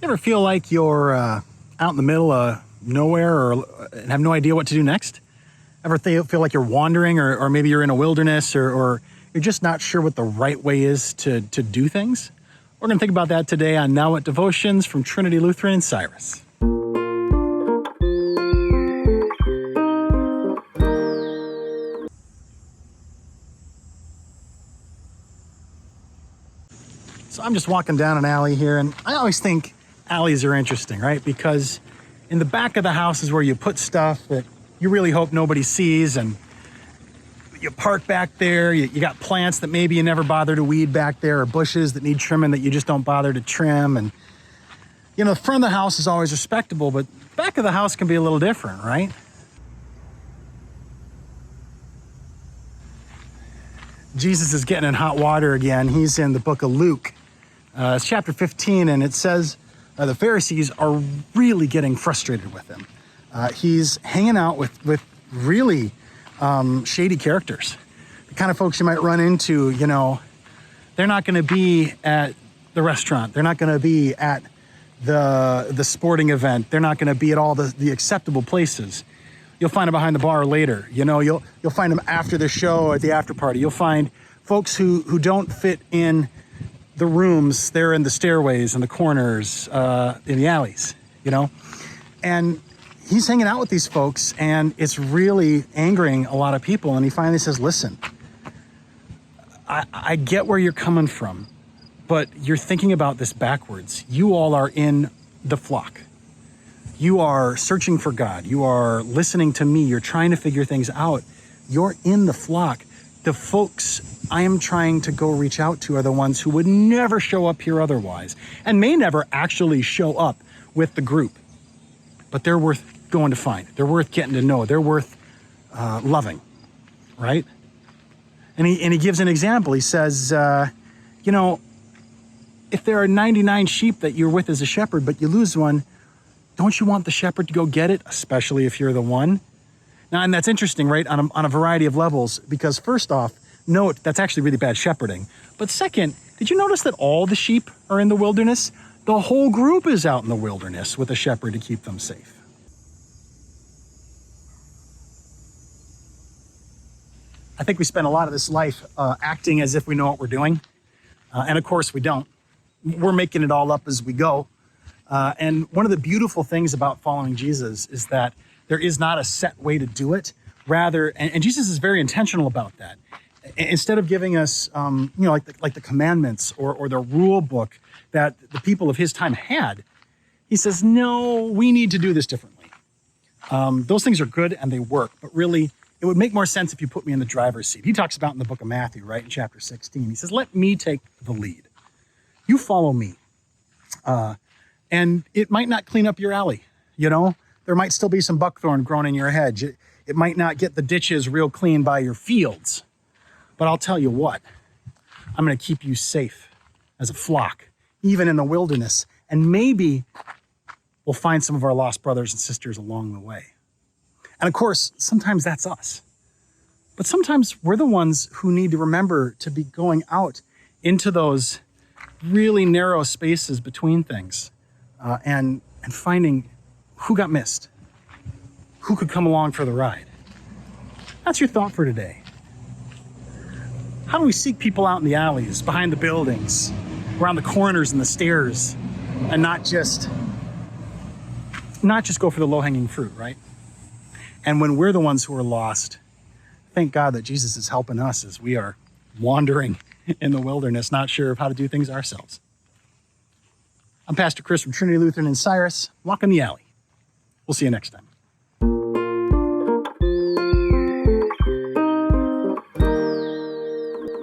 You ever feel like you're out in the middle of nowhere and have no idea what to do next? Ever feel like you're wandering or maybe you're in a wilderness or you're just not sure what the right way is to do things? We're going to think about that today on Now What Devotions from Trinity Lutheran in Cyrus. So I'm just walking down an alley here, and I always think alleys are interesting, right? Because in the back of the house is where you put stuff that you really hope nobody sees, and you park back there. You got plants that maybe you never bother to weed back there, or bushes that need trimming that you just don't bother to trim. And you know, the front of the house is always respectable, but the back of the house can be a little different, right? Jesus is getting in hot water again. He's in the book of Luke. It's chapter 15, and it says the Pharisees are really getting frustrated with him. He's hanging out with really shady characters, the kind of folks you might run into. You know, they're not going to be at the restaurant. They're not going to be at the sporting event. They're not going to be at all the acceptable places. You'll find them behind the bar later. You know, you'll find them after the show at the after party. You'll find folks who don't fit in the rooms. They're in the stairways and the corners, in the alleys, you know. And he's hanging out with these folks, and it's really angering a lot of people. And he finally says, listen, I get where you're coming from, but you're thinking about this backwards. You all are in the flock. You are searching for God. You are listening to me. You're trying to figure things out. You're in the flock. The folks I am trying to go reach out to are the ones who would never show up here otherwise, and may never actually show up with the group. But they're worth going to find. They're worth getting to know. They're worth loving, right? And he gives an example. He says, you know, if there are 99 sheep that you're with as a shepherd, but you lose one, don't you want the shepherd to go get it, especially if you're the one? Now, and that's interesting, right, on a variety of levels, because first off, note, that's actually really bad shepherding. But second, did you notice that all the sheep are in the wilderness? The whole group is out in the wilderness with a shepherd to keep them safe. I think we spend a lot of this life acting as if we know what we're doing. And of course we don't. We're making it all up as we go. And one of the beautiful things about following Jesus is that there is not a set way to do it. Rather, and Jesus is very intentional about that. Instead of giving us, you know, like the commandments or the rule book that the people of his time had, he says, no, we need to do this differently. Those things are good and they work, but really, it would make more sense if you put me in the driver's seat. He talks about in the book of Matthew, right, in chapter 16. He says, let me take the lead. You follow me. And it might not clean up your alley, you know? There might still be some buckthorn growing in your hedge. It might not get the ditches real clean by your fields. But I'll tell you what, I'm going to keep you safe as a flock, even in the wilderness. And maybe we'll find some of our lost brothers and sisters along the way. And of course, sometimes that's us. But sometimes we're the ones who need to remember to be going out into those really narrow spaces between things and finding who got missed, who could come along for the ride. That's your thought for today. How do we seek people out in the alleys, behind the buildings, around the corners and the stairs, and not just go for the low-hanging fruit, right? And when we're the ones who are lost, thank God that Jesus is helping us as we are wandering in the wilderness, not sure of how to do things ourselves. I'm Pastor Chris from Trinity Lutheran in Cyrus, walking the alley. We'll see you next time.